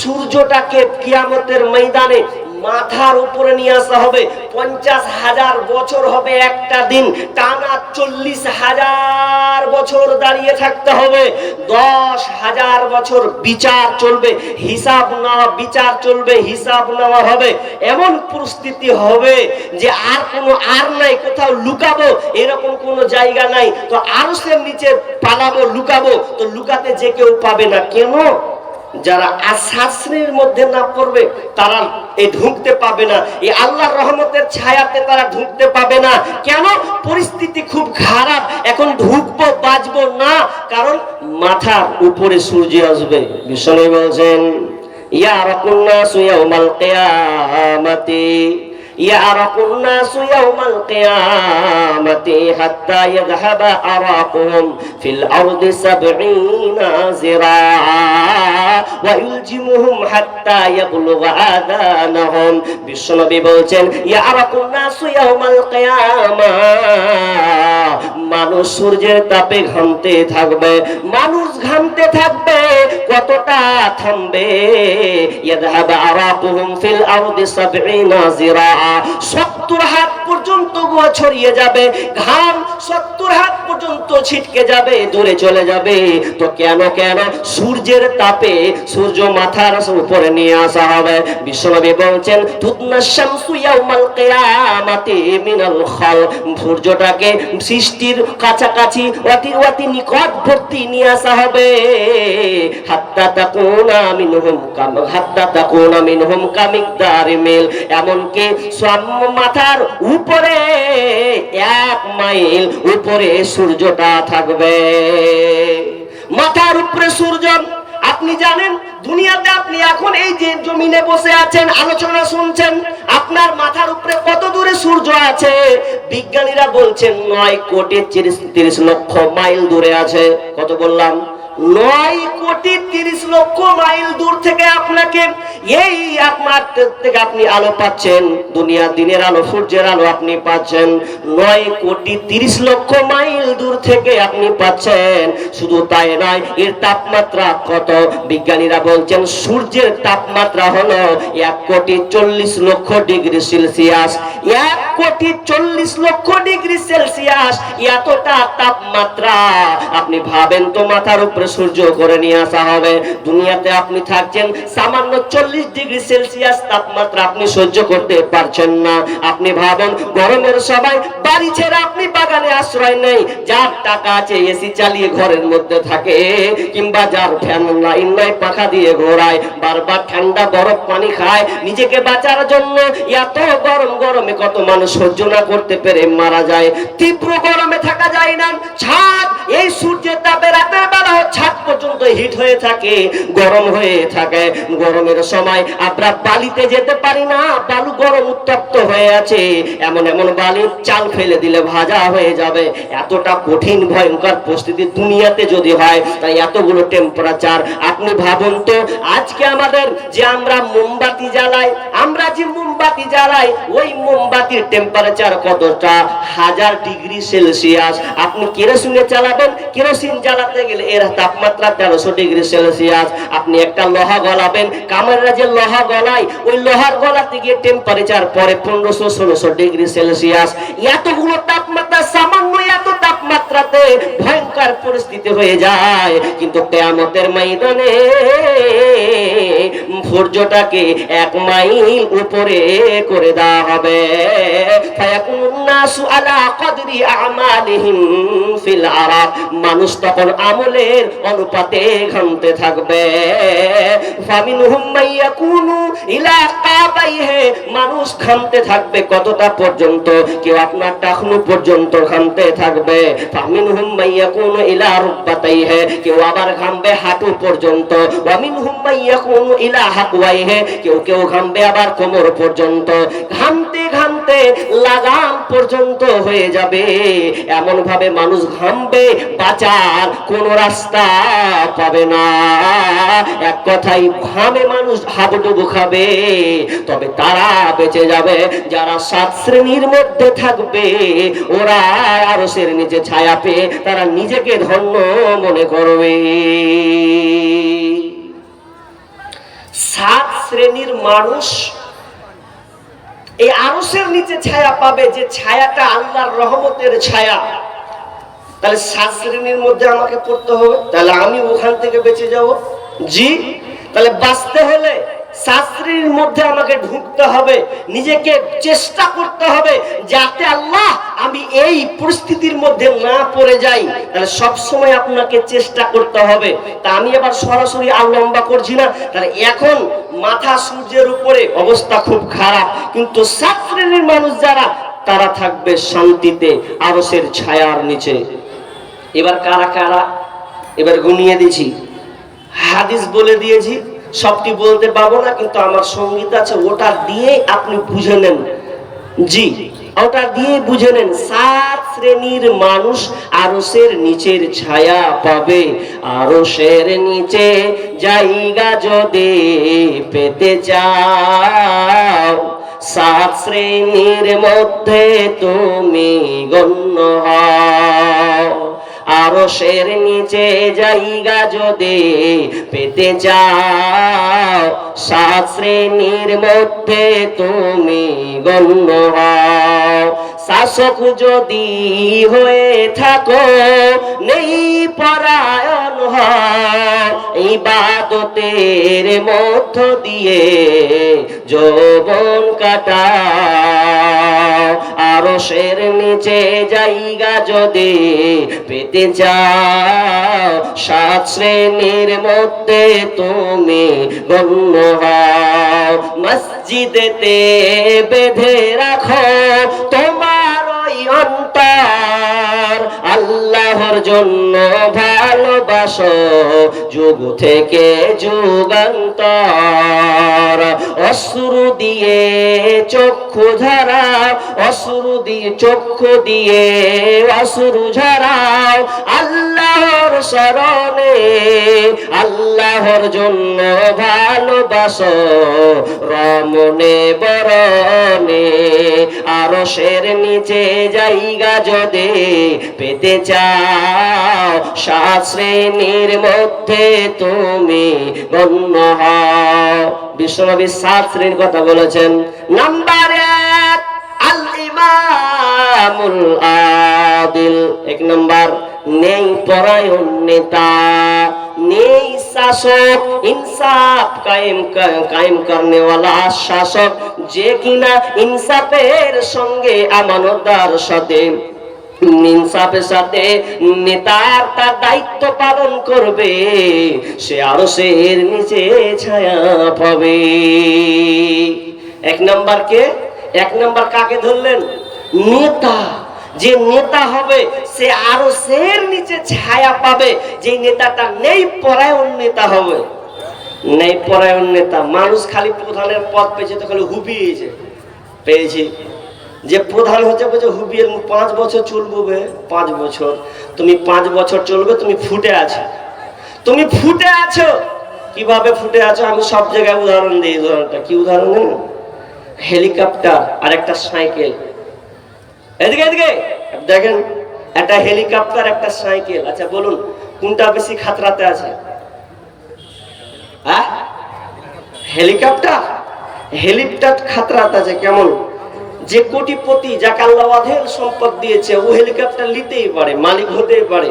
সূর্যটাকে কিয়ামতের ময়দানে মাথার উপরে নিয়ে আসা হবে। 50,000 বছর হবে একটা দিন, টানা 40,000 বছর দাঁড়িয়ে থাকতে হবে। 10,000 বছর বিচার চলবে, হিসাব নেওয়া, বিচার চলবে, হিসাব নেওয়া হবে। এমন পরিস্থিতি হবে যে আর নাই, কোথাও লুকাবো এরকম কোনো জায়গা নাই। তো আরশের নিচে পালাবো, লুকাবো, তো লুকাতে যে কেউ পাবে না। কেন? যারা শাস্ত্রের মধ্যে না পড়বে তারা ঢুকতে পাবে না, এই আল্লাহর রহমতের ছায়াতে তারা ঢুকতে পাবে না। কেন? পরিস্থিতি খুব খারাপ। এখন ঢুকবো, বাঁচবো না, কারণ মাথার উপরে সূর্য আসবে। বিষ্ণু বলছেন ইয়ারাকুন নাসু ইয়াউমাল কিয়ামাতি يعرق الناس يوم القيامة حتى يذهب عرقهم في الأرض 70 ذراعا ويلجمهم حتى يبلغ آذانهم। বিশ্বনবী বলছেন ইয়ারাকুন নাসু ইয়াউমাল কিয়ামা, মানুষ সূর্যের তাপে ঘামতে থাকবে, মানুষ ঘামতে থাকবে। কতটা থামবে? ইয়াযহাবু আরাকুহুম ফিল আরদি 70 যিরাআ, 70 হাত পর্যন্ত ছড়িয়ে যাবে ঘাম, 70 হাত পর্যন্ত ছিটকে যাবে, দূরে চলে যাবে। তো কেন? সূর্যের তাপে সূর্য মাথার উপরে নিয়ে আসা হবে। বিশ্বনবী বলছেন তুদনা শামসু ইয়াউমাল কিয়ামাতি মিনাল খালক, সূর্যটাকে সৃষ্টির কাছাকাছি অতি নিকটবর্তী নিয়ে আসা হবে। হাত্তা তাকুনা মিনহুম কামিকদারি মিল, এমনকি মাথার উপরে 1 মাইল উপরে সূর্যটা থাকবে। মাথার উপরে সূর্য। আপনি জানেন দুনিয়াতে আপনি এখন এই যে জমিনে বসে আছেন, আলোচনা শুনছেন, আপনার মাথার উপরে কত দূরে সূর্য আছে? বিজ্ঞানীরা বলছেন 9 কোটি 30 লক্ষ মাইল দূরে আছে। কত বললাম? 9 কোটি 30 লক্ষ মাইল দূর থেকে আপনাকে, এই আপনার থেকে আপনি আলো পাচ্ছেন, দুনিয়ার দিনের আলো, সূর্যের আলো আপনি পাচ্ছেন 9 কোটি 30 লক্ষ মাইল দূর থেকে আপনি পাচ্ছেন। শুধু তাই নয়, এর তাপমাত্রা কত? বিজ্ঞানীরা বলছেন সূর্যের তাপমাত্রা হলো 1 কোটি 40 লক্ষ ডিগ্রি সেলসিয়াস। 1 কোটি 40 লক্ষ ডিগ্রি সেলসিয়াস, এতটা তাপমাত্রা। আপনি ভাবেন তো, মাথার উপরে সূর্য করে নিয়ে আসা হবে। দুনিয়াতে আপনি থাকছেন সামান্য 40 ডিগ্রি সেলসিয়াস তাপমাত্রা, আপনি সহ্য করতে পারছেন না। আপনি ভাবেন গরমের সময় বাড়ি ছেড়ে আপনি বাগানে আশ্রয় নেই, যার টাকা আছে এসি চালিয়ে ঘরের মধ্যে থাকে, কিংবা যার ফ্যান লাইন নাই পাখা দিয়ে ঘোরায়, বারবার ঠান্ডা বরফ পানি খায় নিজেকে বাঁচার জন্য। এত গরমে কত মানুষ সহ্য না করতে পেরে মারা যায়। তীব্র গরমে থাকা যায় না। ছাদ, এই সূর্যের তাপে রাতের বেলা ছাদ পর্যন্ত হিট হয়ে থাকে, গরম হয়ে থাকে। গরমের সময় আমরা বালিতে যেতে পারি না, বালু গরম উত্তপ্ত হয়ে আছে। এমন বালির চাল ফেলে দিলে ভাজা হয়ে যাবে। এতটা কঠিন ভয়ঙ্কর পরিস্থিতি দুনিয়াতে যদি হয়, তাই এতগুলো টেম্পারেচার। আপনি ভাবুন তো, আজকে আমাদের যে আমরা মোমবাতি জ্বালাই, ওই মোমবাতির টেম্পারেচার কতটা? 1000 ডিগ্রি সেলসিয়াস। আপনি কেরোসিনে চালাবেন, কেরোসিন জ্বালাতে গেলে এর তাপমাত্রা 1300 ডিগ্রি সেলসিয়াস। আপনি একটা লোহা গলাবেন, কামাররা যে লোহা গলায়, ওই লোহার গলাতে গিয়ে টেম্পারেচার পরে 1500-1600 ডিগ্রি সেলসিয়াস। এতগুলো তাপমাত্রা, সামান্য এত তাপমাত্রাতে ভয়ঙ্কর পরিস্থিতি হয়ে যায়। কিন্তু কিয়ামতের ময়দানে সূর্যটাকে 1 মাইল উপরে করে দেওয়া হবে। ফায়াকুনুন নাসু আলা কদরি আমালিহিম ফিল আরাক, মানুষ তখন আমলের অনুপাতে ঘামতে থাকবে। ফামিনহুম মাইয়াকুনু ইলা কাবাইহি, মানুষ ঘামতে থাকবে কতটা পর্যন্ত? কেউ আপনার টাকনু পর্যন্ত ঘামতে থাকবে। ফামিনহুম মাইয়াকুনু ইলা রুকবাতাইহি, কেউ আবার ঘামবে হাঁটু পর্যন্ত। ওয়ামিনহুম মাইয়াকুনু ইলা হাকওয়াইহি, কেউ ঘামবে আবার কোমর পর্যন্ত। ঘামতে লাগাম পর্যন্ত হয়ে যাবে। এমন ভাবে মানুষ ঘামবে, বাঁচার কোন রাস্তা পাবে না। এক কথাই, ঘামে মানুষ হাবুডুবু খাবে। তবে তারা বেঁচে যাবে যারা 7 শ্রেণীর মধ্যে থাকবে। ওরা আরশের নিচে ছায়া পেয়ে তারা নিজেকে ধন্য মনে করবে। সাত শ্রেণীর মানুষ এই আরশের নিচে ছায়া পাবে, যে ছায়াটা আল্লাহর রহমতের ছায়া। তাহলে সাত শ্রেণীর মধ্যে আমাকে পড়তে হবে, তাহলে আমি ওখান থেকে বেঁচে যাব। জি, তাহলে বাঁচতে হলে সাত শ্রেণীর মধ্যে আমাকে ঢুকতে হবে, নিজেকে চেষ্টা করতে হবে যাতে আল্লাহ আমি এই পরিস্থিতির মধ্যে না পড়ে যাই। তাহলে সব সময় আপনাকে চেষ্টা করতে হবে। তা আমি আবার সরাসরি আর লম্বা করছি না। তাহলে এখন মাথা সূর্যের উপরে, অবস্থা খুব খারাপ, কিন্তু সাত শ্রেণীর মানুষ যারা, তারা থাকবে শান্তিতে আরশের ছায়ার নিচে। এবার কারা কারা, এবার গুনিয়ে দিয়েছি, হাদিস বলে দিয়েছি, সবটি বলতে পারবো না, কিন্তু আমার সঙ্গীত আছে, ওটা দিয়ে আপনি বুঝে নেন। জি, ওটা দিয়ে বুঝে নেন। সাত শ্রেণীর মানুষ আরশের নিচের ছায়া পাবে। আরশের নিচে জায়গা যদি পেতে চাও, সাত শ্রেণীর মধ্যে তুমি গণ্য হও। আরশের নিচে জায়গা যদি পেতে চাও, সাত শ্রেণীর মধ্যে তুমি গণ্য হও। শাসক যদি হয়ে থাকো, নেই পরায়ণ হও, ইবাদতের মধ্য দিয়ে যৌবন কাটাও। আরশের নিচে জায়গা যদি পেতে চাও, সাত শ্রেণীর মধ্যে তুমি গণ্য হও। মসজিদেতে বেঁধে রাখো তোমার ওই অন্তর, আল্লাহর জন্য ভালোবাসো যুগ থেকে যুগান্তর। অশ্রু দিয়ে চক্ষু ঝরাও, অশ্রু দিয়ে চক্ষু দিয়ে অশ্রু ঝরাও, আল্লাহর শরণে আল্লাহর জন্য ভালোবাসো রমনে বরণে। আরশের নিচে জায়গা যদি পেতে চাও, সাত শ্রেণীর মধ্যে তুমি গণ্য হও। বিশ্বনবী সাত শ্রেণীর কথা বলেছেন। নাম্বার এক, আল ইমামুল আদিল। এক নাম্বার, নেই পরায়ণ নেতা, নেই শাসক, ইনসাফ কায়েম করনে ওয়ালা শাসক, যে কিনা ইনসাফের সঙ্গে আমানতদার সাথে, ইনসাফের সাথে নেতার তার দায়িত্ব পালন করবে, সে আরশের নিচে ছায়া পাবে। এক নাম্বার কে? এক নাম্বার কাকে ধরলেন? নেতা। যে নেতা হবে সে আরশের নিচে ছায়া পাবে। যে নেতাটা নেই পরায়ণ নেতা হবে। নেই পরায়ণ নেতা, মানুষ খালি প্রধানের পদ পেয়েছে তো খালি হুবিয়েছে, পেয়েছি। যে প্রধান হচ্ছে বলছে হুবিয়ে 5 বছর চলবো, 5 বছর তুমি 5 বছর চলবে, তুমি ফুটে আছো, তুমি ফুটে আছো। কিভাবে ফুটে আছো আমি সব জায়গায় উদাহরণ দিই। উদাহরণটা কি? উদাহরণ দেন, হেলিকপ্টার আর একটা সাইকেল। এদিকে এদিকে দেখেন, একটা হেলিকপ্টার একটা সাইকেল। আচ্ছা বলুন কোনটা বেশি খাতরাতে আছে? হ্যাঁ, হেলিকপ্টার। হেলিকপ্টার খাতরাতে আছে। কেমন? যে কোটিপতি, যাকে আল্লাহ অঢেল সম্পদ দিয়েছে, ও হেলিকপ্টার নিতেই পারে, মালিক হতেই পারে।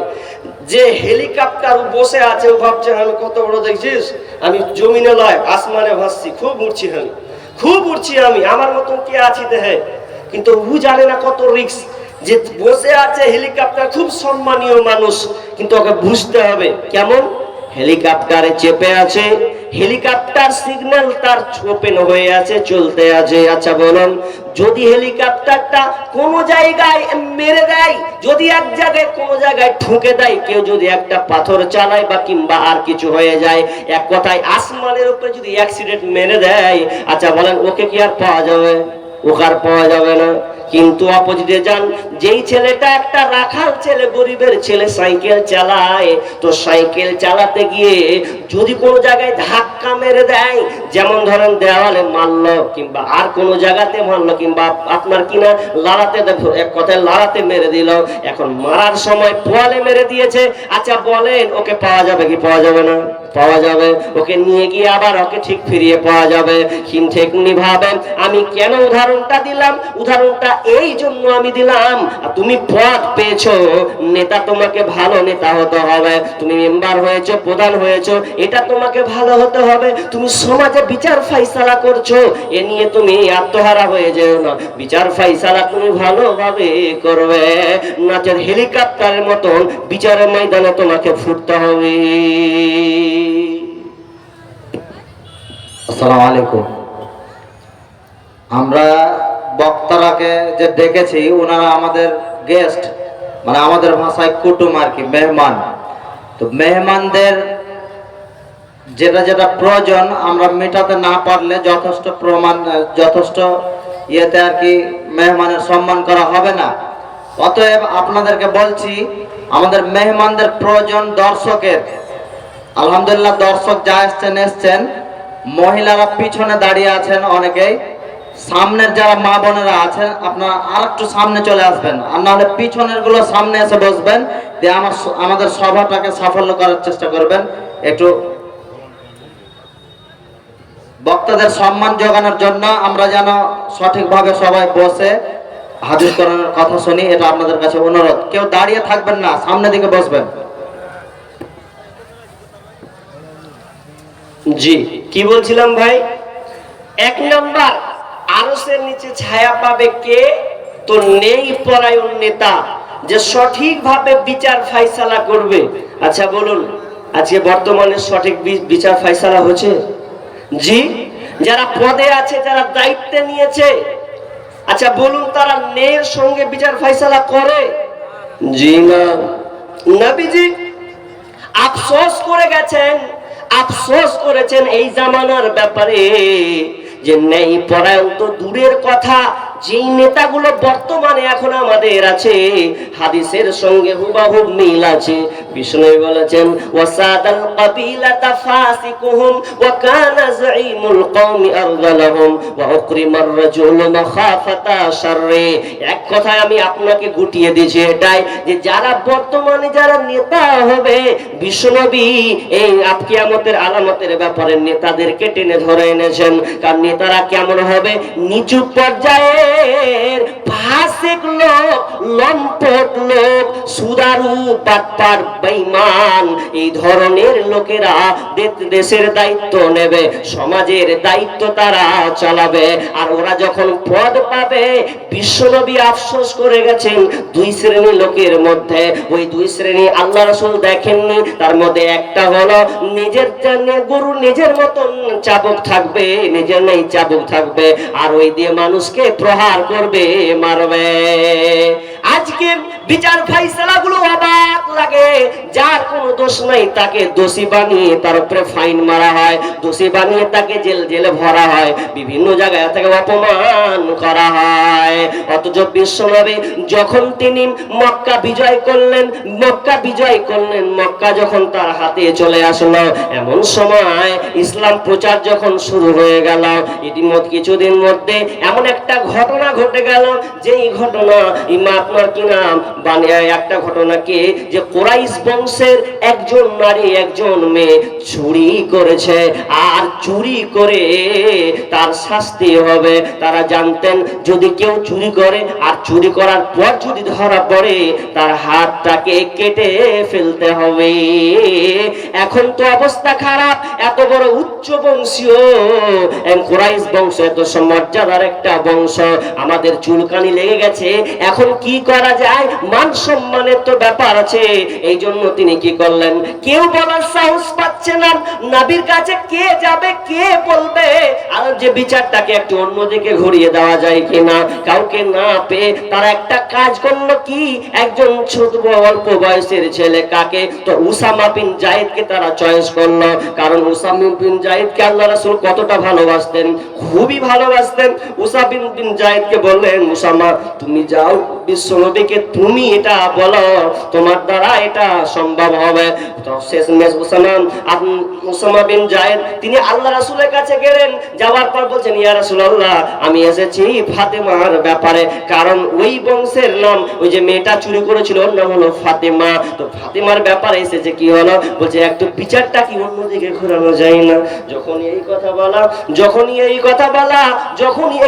যে হেলিকপ্টার বসে আছে, ও ভাবছে আমি কত বড়, দেখছিস আমি জমিনে লয় আসমানে ভাসছি, খুব উড়ছি, আমি খুব উড়ছি, আমি আমার মতন কে আছি দেহে। কিন্তু ও জানে না কত রিস্ক। যে বসে আছে হেলিকপ্টার, খুব সম্মানীয় মানুষ, কিন্তু ওকে বুঝতে হবে কেমন। হেলিকপ্টারে চেপে আছে, হেলিকপ্টার সিগন্যাল তার ওপেন হয়ে আছে, চলতে আছে। আচ্ছা বলুন, যদি হেলিকপ্টারটা কোনো জায়গায় মেরে দেয়, যদি এক জায়গায় কোনো জায়গায় ঠুকে দেয়, কেউ যদি একটা পাথর চালায় বা কিংবা আর কিছু হয়ে যায়, এক কথায় আসমানের উপরে যদি অ্যাক্সিডেন্ট মেরে দেয়, আচ্ছা বলেন ওকে কি আর পাওয়া যাবে? ওকে আর পাওয়া যাবে না। কিন্তু অপোজিটে যান, যেই ছেলেটা একটা রাখাল ছেলে, গরিবের ছেলে, সাইকেল চালায়, তো সাইকেল চালাতে গিয়ে যদি কোনো জায়গায় ধাক্কা মেরে দেয়, যেমন ধরেন দেওয়ালে মারলো কিংবা আর কোনো জায়গাতে মারলো, কিংবা আপনার কিনা লাড়াতে, এক কথায় লাড়াতে মেরে দিল, এখন মারার সময় পোয়ালে মেরে দিয়েছে, আচ্ছা বলেন ওকে পাওয়া যাবে কি পাওয়া যাবে না? পাওয়া যাবে, ওকে নিয়ে গিয়ে আবার ওকে ঠিক ফিরিয়ে পাওয়া যাবে। কিন্তু এমনি ভাবে আমি কেন উদাহরণটা দিলাম, উদাহরণটা এই জন্য আমি দিলাম, তুমি পদ পেয়েছো, নেতা তোমাকে ভালো নেতা হতে হবে, তুমি মেম্বার হয়েছো, প্রধান হয়েছো, এটা তোমাকে ভালো হতে হবে। তুমি সমাজে বিচার ফাইসালা করছো, এ নিয়ে তুমি আত্মহারা হয়ে যেও না। বিচার ফাইসালা তুমি ভালোভাবে করবে, নাচের হেলিকপ্টারের মতন বিচারের ময়দানে তোমাকে ফুটতে হবে। আসসালামু আলাইকুম। আমরা বক্তারাকে যে ডেকেছি, ওনারা আমাদের গেস্ট, মানে আমাদের ভাষায় কুটুম আর কি, মেহমান। তো মেহমানদের যেটা যেটা প্রয়োজন আমরা মেটাতে না পারলে যথেষ্ট ইয়েতে আর কি মেহমানের সম্মান করা হবে না। অতএব আপনাদেরকে বলছি, আমাদের মেহমানদের প্রয়োজন দর্শকের। আলহামদুলিল্লাহ দর্শক যা এসছেন, মহিলারা পিছনে দাঁড়িয়ে আছেন অনেকেই, সামনের যারা মা বোনেরা আছেন আপনারা আর একটু সামনে চলে আসবেন, আর নাহলে পিছনের গুলো সামনে এসে বসবেন, দিয়ে আমাদের সভাটাকে সাফল্য করার চেষ্টা করবেন। একটু বক্তাদের সম্মান জোগানোর জন্য আমরা যেন সঠিকভাবে সবাই বসে হাদিস কোরআনের কথা শুনি, এটা আপনাদের কাছে অনুরোধ। কেউ দাঁড়িয়ে থাকবেন না, সামনের দিকে বসবেন। জি, কি বলছিলাম ভাই? এক নাম্বার, আরশের নিচে ছায়া পাবে কে? তো নেই পরায়ণ নেতা, যে সঠিকভাবে বিচার ফাইসালা করবে। আচ্ছা বলুন, আজকে বর্তমানে সঠিক বিচার ফাইসালা হচ্ছে? জি, যারা পদে আছে, যারা দায়িত্বে নিয়েছে, আচ্ছা বলুন তারা ন্যায়ের সঙ্গে বিচার ফাইসালা করে? জি না। নবীজি আফসোস করে গেছেন, আফসোস করেছেন এই জামানার ব্যাপারে, যে নেই পরায়ণ তো দূরের কথা, যেই নেতাগুলো বর্তমানে এখন আমাদের আছে হাদিসের সঙ্গে হুবহুব মিল আছে। বিষ্ণু বলেছেন, ওয়াসাদাল কাবিলাতা ফাসিকুহুম ওয়া কানা যাঈমুল কওমি আরযালাহুম ওয়া উকরিমার রাজুল মাখাফাতা শাররি। এক কথায় আমি আপনাকে গুটিয়ে দিয়েছি এটাই, যে যারা বর্তমানে যারা নেতা হবে, বিশ্বনবী এই কিয়ামতের আলামতের ব্যাপারে নেতাদেরকে টেনে ধরে এনেছেন। কারণ নেতারা কেমন হবে? নিচু পর্যায়ে ফাসিক লোক, লম্পট লোক, সুদারু, বাটপার, বেঈমান, এই ধরনের লোকেরা দেশের দায়িত্ব নেবে, সমাজের দায়িত্ব তারা চালাবে। আর ওরা যখন পদ পাবে, বিশ্বনবী আফসোস করে গেছেন দুই শ্রেণী লোকের মধ্যে। ওই দুই শ্রেণী আল্লাহ রাসূল দেখেননি, তার মধ্যে একটা হলো নিজের গরু নিজের মতন চাবুক থাকবে, নিজের নেই চাবুক থাকবে, আর ওই দিয়ে মানুষকে প্রহার করবে, মারবে। আজকে বিচার ফাইসালা গুলো অবাক লাগে, যার কোনো দোষ নাই তাকে দোষী বানিয়ে তার উপরে ফাইন মারা হয়, দোষী বানিয়ে তাকে জেলে ভরা হয়, বিভিন্ন জায়গায় তাকে অপমান করা হয়। অথচ বিশ্বনবী যখন তিনি মক্কা বিজয় করলেন, মক্কা যখন তার হাতে চলে আসলো, এমন সময় ইসলাম প্রচার যখন শুরু হয়ে গেল, ইতিমধ্যে কিছুদিন মধ্যে এমন একটা ঘটনা ঘটে গেল, যেই ঘটনা আপনার কি নাম বানিয়ে একটা ঘটনাকে, যে কুরাইশ বংশের একজন নারী একজন মেয়ে চুরি করেছে, আর চুরি করে তার শাস্তি হবে। তারা জানতেন যদি কেউ চুরি করে আর চুরি করার পর যদি ধরা পড়ে, তার হাতটাকে কেটে ফেলতে হবে। এখন তো অবস্থা খারাপ, এত বড় উচ্চ বংশীয় কুরাইশ বংশ, এত মর্যাদার একটা বংশ, আমাদের চুলকানি লেগে গেছে, এখন কি করা যায়? মান সম্মানের তো ব্যাপার আছে। এই জন্য তিনি কি করলেন? কেউ বলার সাহস পাচ্ছে না, নবীর কাছে কে যাবে, কে বলবে? আর যে বিচারটাকে একটু অন্যদিকে ঘুরিয়ে দেওয়া যায় কিনা, কাউকে না পেয়ে তারা একটা কাজ করলো কি, একজন ছোট অল্প বয়সের ছেলে, কাকে? তো উসামা বিন জায়েদকে তারা চয়েস করলো। কারণ উসামা বিন জায়েদকে আল্লাহ রাসূল কতটা ভালোবাসতেন, খুবই ভালোবাসতেন। উসামা বিন জায়েদকে বললেন, উসামা তুমি যাও, বিশ্বনবীকে তুমি এটা বলো, তোমার দ্বারা এটা সম্ভব হবে। তো শেষমেশ উসামা বিন জায়েদ তিনি আল্লাহ রাসূলের কাছে গেলেন, যাওয়ার যাওয়ার পর বলছেন, ইয়া রাসূলুল্লাহ, আমি এসেছি ফাতেমার ব্যাপারে, কারণ ওই বংশের নাম, ওই যে মেয়েটা চুরি করেছিল ওর নাম হলো ফাতেমা, তো ফাতেমার ব্যাপারে এসেছে। কি হলো? বলছে একটু বিচারটা কি অন্যদিকে ঘোরানো যায় না? যখনই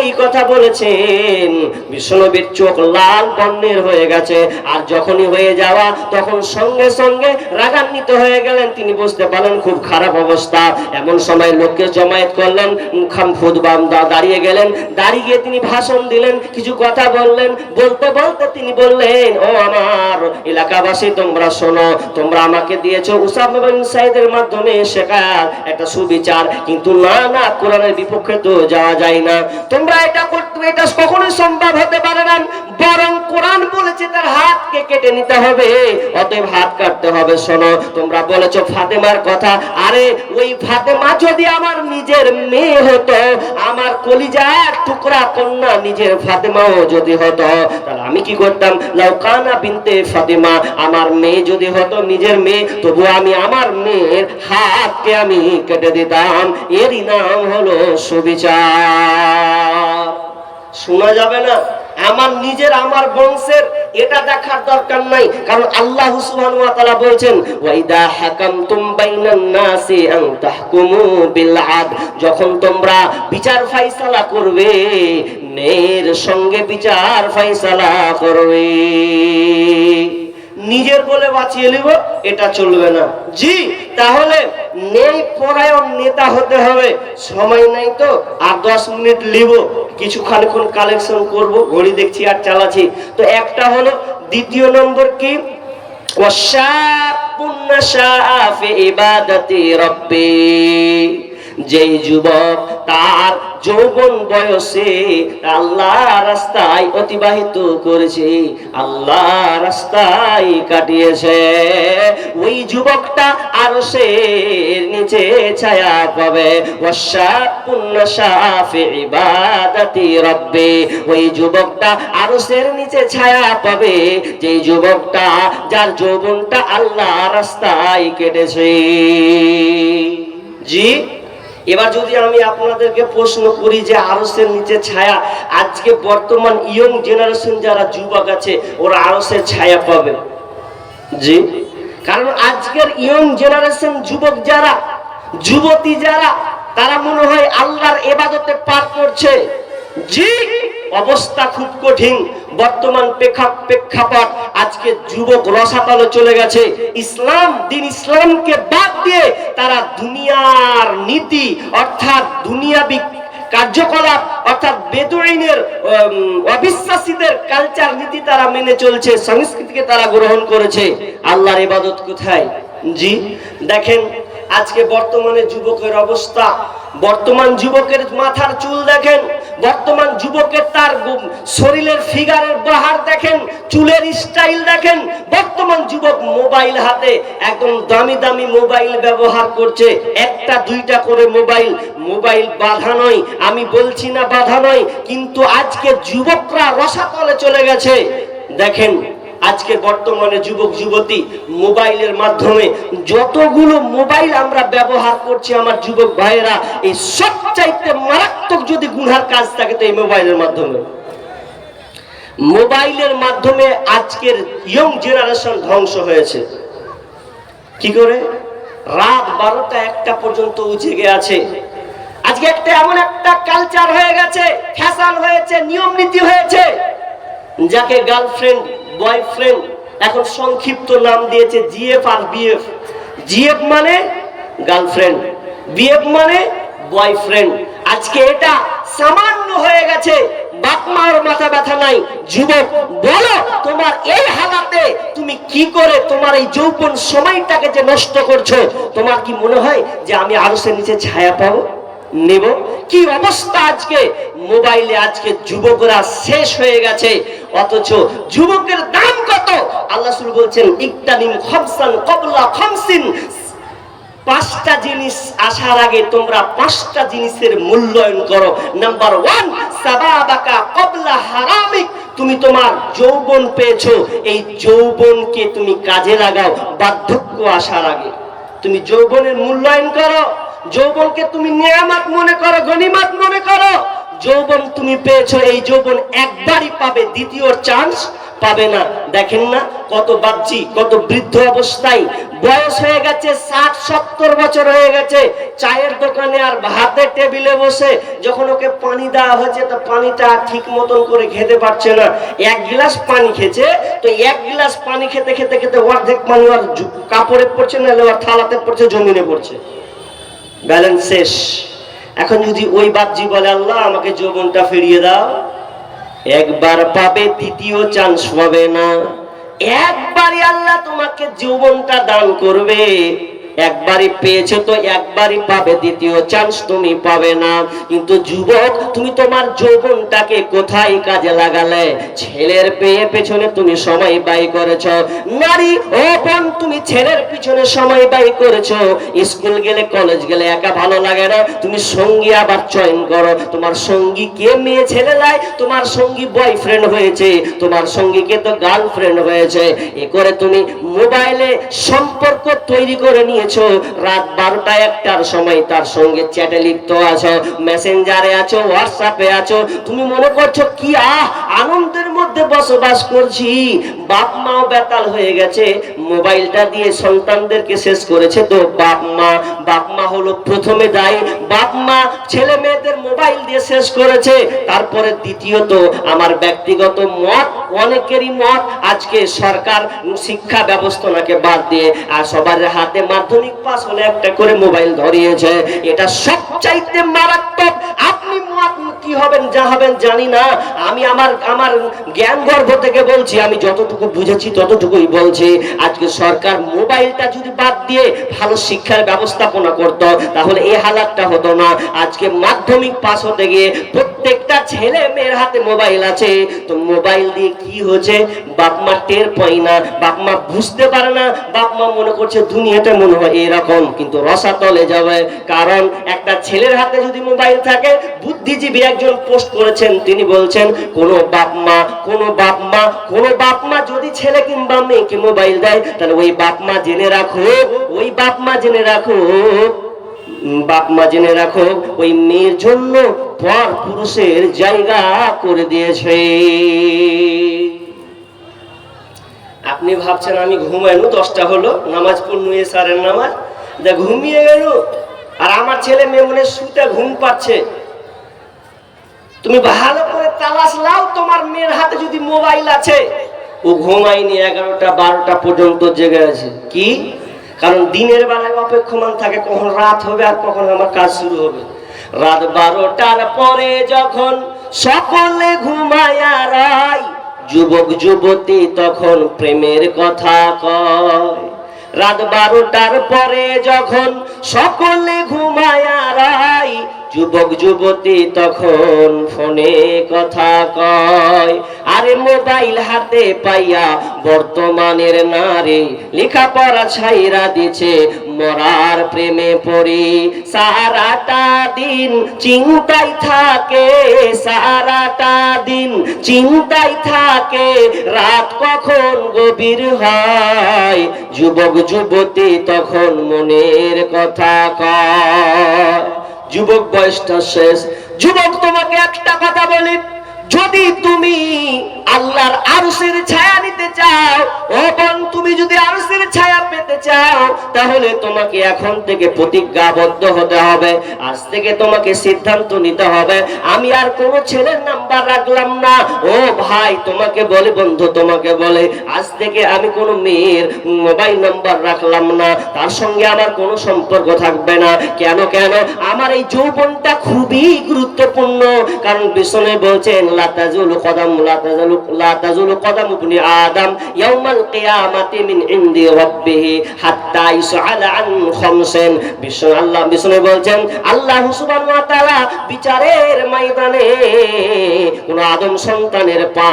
এই কথা বলেছেন, বিশ্বনবীর চোখ লাল বর্ণের হয়ে গেছে। আর যখনই হয়ে যাওয়া, তখন সঙ্গে সঙ্গে রাগান্বিত হয়ে গেলেন। তিনি বুঝতে পারলেন খুব খারাপ অবস্থা। এমন সময় লোককে জমায়েত করলেন, দাঁড়িয়ে গেলেন। দাঁড়িয়ে গিয়ে তিনি ভাষণ দিলেন, কিছু কথা বললেন। বলতে বলতে তিনি বললেন, ও আমার এলাকাবাসী, তোমরা শোনো, তোমরা আমাকে দিয়েছো উসামা বিন সাইদের মাধ্যমে শেখার একটা সুবিচার, কিন্তু না, কোরআনের বিপক্ষে তো যাওয়া যায় না। তোমরা এটা করতে, এটা কখনোই সম্ভব হতে পারে না। বরং কোরআন বলেছে তার হাতকে কেটে নিতে হবে, অতএব হাত কাটতে হবে। শোনো, তোমরা বলেছো ফাতেমার কথা, আরে ওই ফাতেমা যদি আমার নিজের মেয়ে হতো, আমার কলিজার টুকরা কন্যা নিজের ফাতেমাও যদি হতো, তাহলে আমি কি করতাম? লাউকানা বিনতে ফাতেমা, আমার মেয়ে যদি হতো নিজের মেয়ে, তবু আমি আমার মেয়ের হাতকে আমি কেটে দিতাম। এরই নাম হলো সুবিচার। শোনা যাবে না? আমার নিজের, আমার বংশের এটা দেখার দরকার নাই, কারণ আল্লাহ সুবহানাহু ওয়া তাআলা বলেছেন, ওয়াইদা হাকামতুম বাইনান নাসি আন তাহকুমু বিল আদল, যখন তোমরা বিচার ফয়সালা করবে, ন্যায়ের সঙ্গে বিচার ফয়সালা করবে। নিজের বলে বাঁচিয়ে নিব, এটা চলবে না। জি, তাহলে ন্যায় পরায়ণ নেতা হতে হবে। সময় নাই তো, আর 10 মিনিট লিব, কিছুক্ষণ কালেকশন করব, ঘড়ি দেখছি আর চালাচ্ছি। তো একটা হলো, দ্বিতীয় নম্বর কি? ওয়াশাবুন নাশাআ ফি ইবাদাতি রাব্বি, যেই যুবক তার যৌবন বয়সে আল্লাহ রাস্তায় অতিবাহিত করেছে, আল্লাহ রাস্তায় কাটিয়েছে, ওই যুবকটা আরশের নিচে ছায়া পাবে। ওয়াশাবুন নাশাআ ফি ইবাদাতি রাব্বি, ওই যুবকটা আরশের নিচে ছায়া পাবে, যেই যুবকটা, যার যৌবনটা আল্লাহ রাস্তায় কেটেছে। জি, এবার যদি আমি আপনাদেরকে প্রশ্ন করি যে আরশের নিচে ছায়া, আজকে বর্তমান ইয়ং জেনারেশন যারা যুবক আছে, ওরা আরশের ছায়া পাবে? জি, কারণ আজকের ইয়ং জেনারেশন যুবক যারা, যুবতী যারা, তারা মনে হয় আল্লাহর ইবাদতে পার করছে। জি, অবস্থা খুব কঠিন। বর্তমান প্রেক্ষাপট, আজকে যুবক রসাতলে চলে গেছে। ইসলাম, দিন ইসলামকে বাদ দিয়ে তারা দুনিয়ার নীতি, অর্থাৎ দুনিয়াবি কার্যকলাপ, অর্থাৎ বেদুইনের, অবিশ্বাসীদের কালচার নীতি তারা মেনে চলছে, সংস্কৃতিকে তারা গ্রহণ করেছে। আল্লাহর ইবাদত কোথায়? জি, দেখেন আজকে বর্তমানে যুবকের অবস্থা, বর্তমান যুবকের মাথার চুল দেখেন, বর্তমান যুবকের তার শরীরের ফিগারের বাহার দেখেন, চুলের স্টাইল দেখেন। বর্তমান যুবক মোবাইল হাতে, একদম দামি দামি মোবাইল ব্যবহার করছে, একটা দুইটা করে মোবাইল বাধা নয়, আমি বলছি না বাধা নয়, কিন্তু আজকে যুবকরা রসাতলে চলে গেছে। দেখেন আজকে বর্তমানে যুবক যুবতী মোবাইলের মাধ্যমে, যতগুলো মোবাইল আমরা ব্যবহার করছি আমার যুবক ভাইয়েরা, এই সবচাইতে মারাত্মক যদি গুনার কাজ থাকে তো এই মোবাইলের মাধ্যমে আজকের ইয়ং জেনারেশন ধ্বংস হয়েছে। কি করে? রাত 12টা 1টা পর্যন্ত জেগে আছে। আজকে একটা এমন একটা কালচার হয়ে গেছে, ফ্যাশন হয়েছে, নিয়ম নীতি হয়েছে, যাকে গার্লফ্রেন্ড, বয়ফ্রেন্ড, এখন সংক্ষিপ্ত নাম দিয়েছে জিএফ আর বিএফ। জিএফ মানে গার্লফ্রেন্ড, বিএফ মানে বয়ফ্রেন্ড। আজকে এটা সামান্য হয়ে গেছে, বাপ মার মাথা ব্যথা নাই। যুবক বলো, তোমার এই হালাতে তুমি কি করে তোমার এই যৌবন সময়টাকে যে নষ্ট করছো? তোমার কি মনে হয় যে আমি আরশের নিচে ছায়া পাবো, নেব? কি অবস্থা আজকে মোবাইলে, আজকে যুবকরা শেষ হয়ে গেছে। অথচ যুবকের দাম কত? আল্লাহ রাসূল বলছেন, ইকতানিম খামসান ক্বাবলা খামসিন, 5টা জিনিস আসার আগে তোমরা 5টা জিনিসের মূল্যায়ন করো। নাম্বার 1, সাবাবাকা ক্বাবলা হারামিক, তুমি তোমার যৌবন পেয়েছো, এই যৌবনকে তুমি কাজে লাগাও বার্ধক্য আসার আগে। তুমি যৌবনের মূল্যায়ন করো, যৌবনকে তুমি নিয়ামত মনে করো, গনিমত মনে করো। যৌবন তুমি পেয়েছো, এই যৌবন একবারই পাবে, দ্বিতীয় চান্স পাবে না। দেখেন না কত বাচ্চি, কত বৃদ্ধ অবস্থায়, বয়স হয়ে গেছে 60-70 বছর হয়ে গেছে, চায়ের দোকানে আর ভাতের টেবিলে বসে যখন ওকে পানি দেওয়া হয়েছে, তো পানিটা ঠিক মতন করে খেতে পারছে না। এক গ্লাস পানি খেয়েছে, তো এক গ্লাস পানি খেতে খেতে খেতে অর্ধেক পানি ওর কাপড়ে পড়ছে, না ওর থালাতে পড়ছে, জমিনে পড়ছে, ব্যালেন্স শেষ। এখন যদি ওই বাপজি বলে আল্লাহ আমাকে যৌবনটা ফিরিয়ে দাও, একবার পাবে, দ্বিতীয় চান্স পাবে না। একবারই আল্লাহ তোমাকে যৌবনটা দান করবে, একবারই পেয়েছো তো একবারই পাবে, দ্বিতীয় চান্স তুমি পাবে না। কিন্তু যুবক, তুমি তোমার যৌবনটাকে কোথায় কাজে লাগালে? ছেলের পেছনে তুমি সময় ব্যয় করেছো। নারী ও বোন, তুমি ছেলের পিছনে সময় ব্যয় করেছো। স্কুল গেলে, কলেজ গেলে একা ভালো লাগে না, তুমি সঙ্গী আবার চয়ন করো। তোমার সঙ্গী কে মেয়ে ছেলে লাই, তোমার সঙ্গী বয়ফ্রেন্ড হয়েছে, তোমার সঙ্গীকে তো গার্লফ্রেন্ড হয়েছে। এ করে তুমি মোবাইলে সম্পর্ক তৈরি করে নিয়ে রাত 12টা-1টার সময় তার সঙ্গে চ্যাটে লিপ্ত আছো, মেসেঞ্জারে আছো, হোয়াটসঅ্যাপে আছো। তুমি মনে করছো কি আনন্দের মধ্যে বসবাস করছি। বাপ মাও বেতাল হয়ে গেছে, মোবাইলটা দিয়ে সন্তানদেরকে শেষ করেছে। তো বাপ মা হলো প্রথমে দায়ী। বাপ মা ছেলে মেয়েদের মোবাইল দিয়ে শেষ করেছে। তারপরে দ্বিতীয়ত আমার ব্যক্তিগত মত, অনেকেরই মত, আজকে সরকার শিক্ষা ব্যবস্থাকে বাদ দিয়ে আর সবার হাতে মাধ্যমিক পাস হলে একটা করে মোবাইল ধরিয়েছে। এটা সবচাইতে মারাত্মক। আপনি কি হবেন যা হবেন জানি না, আমি আমার জ্ঞান গর্ভ থেকে বলছি, আমি যতটুকু বুঝেছি ততটুকুই বলছি। আজকে সরকার মোবাইলটা যদি বাদ দিয়ে ভালো শিক্ষার ব্যবস্থাপনা করত, তাহলে এই হালাতটা হতো না। আজকে মাধ্যমিক পাস হতে গিয়ে প্রত্যেকটা ছেলে মেয়ের হাতে মোবাইল আছে। তো মোবাইল দিয়ে কি হচ্ছে বাপ মা টের পায় না, বাপ মা বুঝতে পারে না। বাপ মা মনে করছে দুনিয়াটা মনে হয় এরকম, কিন্তু রসাতলে যাবে। কারণ একটা ছেলের হাতে যদি মোবাইল থাকে, বুদ্ধিজীবী একজন পোস্ট করেছেন, তিনি বলছেন কোন বাপ মা যদি ছেলে কিংবা মেয়েকে মোবাইল দেয়, তাহলে ওই বাপ মা জেনে রাখো ওই মেয়ের জন্য পর পুরুষের জায়গা করে দিয়েছে। আপনি ভাবছেন আমি ঘুমাইনু, 10টা হলো, নামাজ পড়নু, এশারের নামাজ, ঘুমিয়ে গেল, আর আমার ছেলে মেয়ে মনে শুতে ঘুম পাচ্ছে। তুমি ভালো করে তালাশ লাও, তোমার মেয়ের হাতে যদি মোবাইল আছে, ও ঘুমায়নি, 11টা-12টা পর্যন্ত জেগে আছে। কি কারণ দিনের বেলায় অপেক্ষমান থাকে কখন রাত হবে আর কখন আমার কাজ শুরু হবে। রাত 12টার পরে যখন সকলে ঘুমায়া রায়, যুবক যুবতী তখন প্রেমের কথা কয়। রাত 12টার পরে যখন সকলে ঘুমায়া রায়, যুবক যুবতী তখন ফোনে কথা কয়। আরে মোবাইল হাতে পাইয়া বর্তমানের নারী লেখাপড়া ছাইরা দিছে, মরার প্রেমে পড়ি। সারাটা দিন চিন্তায় থাকে, সারাটা দিন চিন্তায় থাকে, রাত কখন গভীর হয়, যুবক যুবতী তখন মনের কথা কয়। যুবক বয়সটা শেষ। যুবক, তোমাকে একটা কথা বলি, যদি তুমি আল্লাহর আরশের ছায়া নিতে চাও, ও বোন, তুমি যদি আরশের ছায়া পেতে চাও, তাহলে তোমাকে এখন থেকে প্রতিজ্ঞাবদ্ধ হতে হবে। আজ থেকে তোমাকে সিদ্ধান্ত নিতে হবে, আমি আর কোনো ছেলের নাম্বার রাখলাম না। ও ভাই, তোমাকে বলে, বন্ধু তোমাকে বলে, আজ থেকে আমি কোনো মেয়ের মোবাইল নাম্বার রাখলাম না, তার সঙ্গে আমার কোনো সম্পর্ক থাকবে না। কেন? আমার এই যৌবনটা খুবই গুরুত্বপূর্ণ। কারণ বিষ্ণু বলছেন, লা তাজুলু কদাম ইবনি আদম ইয়াউমাল কিয়ামাতি মিন ইনদি রাব্বিহি হাত্তা ইসআলা আন খামসিন। বিষ্ণু বলছেন, আল্লাহ সুবহানাহু ওয়া তাআলা বিচারের ময়দানে কোন আদম সন্তানের পা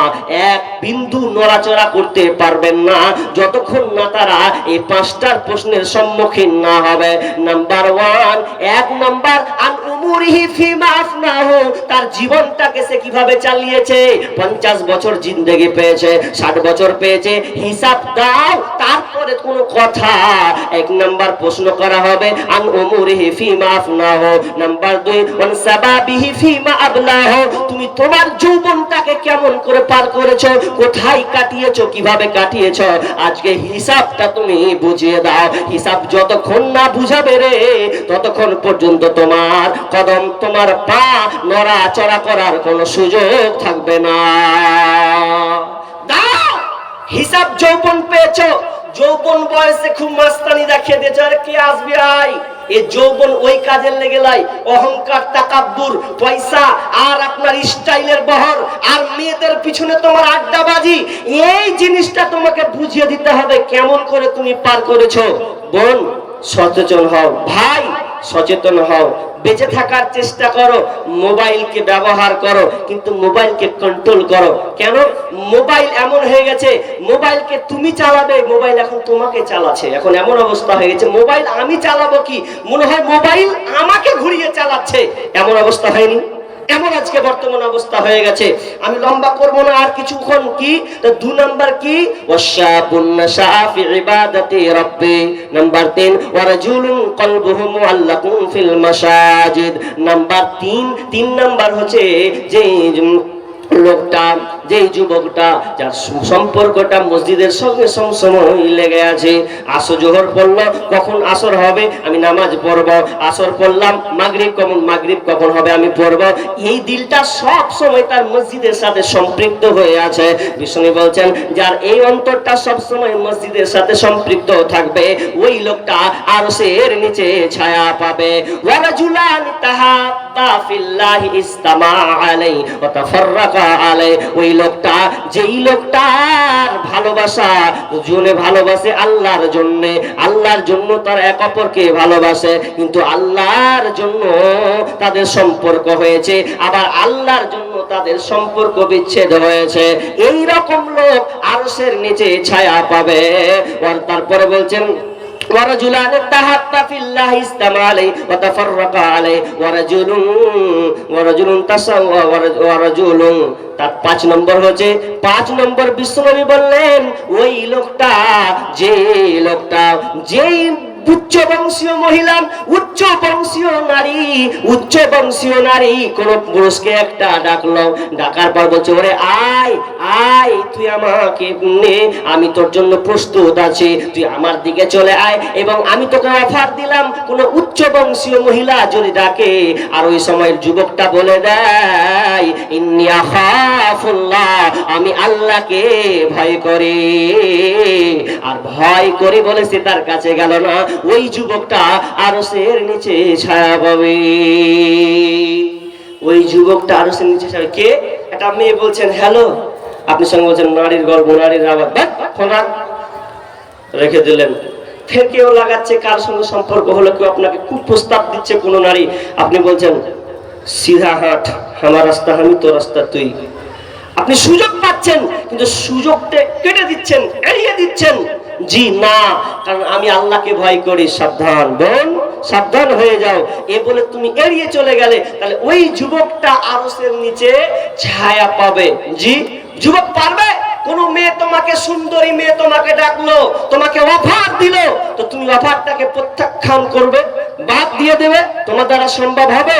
এক বিন্দু নড়াচড়া করতে পারবেন না, যতক্ষণ না তারা এই 5টার প্রশ্নের সম্মুখীন না হবে। নাম্বার 1, 1 নাম্বার আন উমুরিহি ফিমা আফনাহু, তার জীবনটাকে সে কিভাবে চালিয়েছে। 50 বছর জিন্দেগি পেয়েছে, 60 বছর পেয়েছে, হিসাব দাও। তারপর তারপরে কোন কথা। 1 নাম্বার প্রশ্ন করা হবে আন উমুরিহি ফিমা আফনাহু, নাম্বার 2 ওয়ান সাবাবিহি ফিমা আবলাহু, তুমি তোমার যৌবনটাকে কেমন করে পার করেছো, কোথায় কাটিয়েছো, কিভাবে কাটিয়েছো, আজকে হিসাবটা তুমি বুঝিয়ে দাও। হিসাব যতক্ষণ না বুঝাবে রে, ততক্ষণ পর্যন্ত তোমার কদম, তোমার পা নড়াচড়া করার কোনো সুযোগ থাকবে না। দাও হিসাব। যৌবন পেয়েছো, যৌবন বয়সে খুব মাস্তানি দেখিয়ে দিয়েছে, আর কে আসবে আই, এই যৌবন ওই কাজের লেগে লাই, অহংকার, তাকাব্বুর, পয়সা আর আপনার স্টাইলের বহর আর মেয়েদের পিছনে তোমার আড্ডাবাজি, এই জিনিসটা তোমাকে বুঝিয়ে দিতে হবে কেমন করে তুমি পার করেছো। বোন সচেতন হও, ভাই সচেতন হও, বেঁচে থাকার চেষ্টা করো। মোবাইলকে ব্যবহার করো, কিন্তু মোবাইলকে কন্ট্রোল করো। কেন? মোবাইল এমন হয়ে গেছে, মোবাইলকে তুমি চালাবে, মোবাইল এখন তোমাকে চালাচ্ছে। এখন এমন অবস্থা হয়ে গেছে, মোবাইল আমি চালাবো কি, মনে হয় মোবাইল আমাকে ঘুরিয়ে চালাচ্ছে। এমন অবস্থা হয়নি? এমন আজকে বর্তমান অবস্থা হয়ে গেছে। আমি লম্বা করব না, আর কিছুক্ষণ কি 2 নাম্বার কি, ওয়াশাবুন নাশা ফি ইবাদাতি রাব্বি, নাম্বার 3 ওয়ারাজুলুন কলবুহু মুআল্লাকুন ফিল মাসাজিদ, নাম্বার 3 নাম্বার হচ্ছে যে লোকটা, যেই যুবকটা যার সম্পর্কটা মসজিদের সঙ্গে সবসময় লেগে আছে। আসর জোহর পড়লো, কখন আসর হবে আমি নামাজ পড়ব, আসর পড়লাম, মাগরিব কখন হবে আমি পড়ব, এই দিলটা সব সময় তার মসজিদের সাথে সম্পৃক্ত হয়ে আছে। বিষ্ণু বলছেন যার এই অন্তরটা সব সময় মসজিদের সাথে সম্পৃক্ত থাকবে, ওই লোকটা আরশের নিচে ছায়া পাবে। ওয়ারাজুলান তাহাব্বা ফিল্লাহি ইসতামা আলাইহি ওয়া তাফাররাকা আলাইহি, ওই লোকটা, যেই লোকটার ভালোবাসা, দুজনে ভালোবাসে আল্লাহর জন্য, আল্লাহর জন্য তার এক অপরকে ভালোবাসে, কিন্তু আল্লাহর জন্য তাদের সম্পর্ক হয়েছে, আবার আল্লাহর জন্য তাদের সম্পর্ক বিচ্ছেদ হয়েছে, এই রকম লোক আরশের নিচে ছায়া পাবে। আর তারপরে বলছেন ورجلان تحابا في الله اجتمعا عليه وتفرقا عليه ورجل تساوى ورجل। তার 5 নম্বর হচ্ছে, 5 নম্বর বিশ্বনবী বললেন ওই লোকটা, যেই উচ্চ বংশীয় মহিলা, উচ্চ বংশীয় নারী কোন পুরুষকে একটা ডাকলো, ডাকার পর বলছে ওরে আয় তুই আমাকে নে, আমি তোর জন্য প্রস্তুত আছি, তুই আমার দিকে চলে আয়, এবং আমি তোকে অফার দিলাম। কোন উচ্চ বংশীয় মহিলা যদি ডাকে আর ওই সময়ের যুবকটা বলে দেয় ইন্নী আখাফুল্লাহ, আমি আল্লাহকে ভয় করি, আর ভয় করি বলে সে তার কাছে গেল না, ওই যুবকটা আরশের নিচে ছায়া পাবে। ওই যুবকটা আরশের নিচে ছায়া। কে? একটা মেয়ে বলছেন হ্যালো, আপনি সঙ্গে বলছেন নারীর গর্ব, নারীর আওয়াজ, রেখে দিলেন। ফের কেউ লাগাচ্ছে, কার সঙ্গে সম্পর্ক হলো, কেউ আপনাকে কুপ্রস্তাব দিচ্ছে কোন নারী, আপনি বলছেন সিধা হাট, আমার রাস্তা আমি, তোর রাস্তা তুই। আপনি সুযোগ পাচ্ছেন, কিন্তু সুযোগটা কেটে দিচ্ছেন, এড়িয়ে দিচ্ছেন। জি না, কারণ আমি আল্লাহকে ভয় করি। সাবধান বোন, সাবধান হয়ে যাও। এ বলে তুমি এড়িয়ে চলে গেলে, তাহলে ওই যুবকটা আরশের নিচে ছায়া পাবে। জি, যুবক পারবে? কোন মেয়ে তোমাকে, সুন্দরী মেয়ে তোমাকে ডাকলো, তোমাকে অফার দিল, তো তুমি অফারটাকে প্রত্যাখ্যান করবে, বাদ দিয়ে দেবে? তোমার দ্বারা সম্ভব হবে?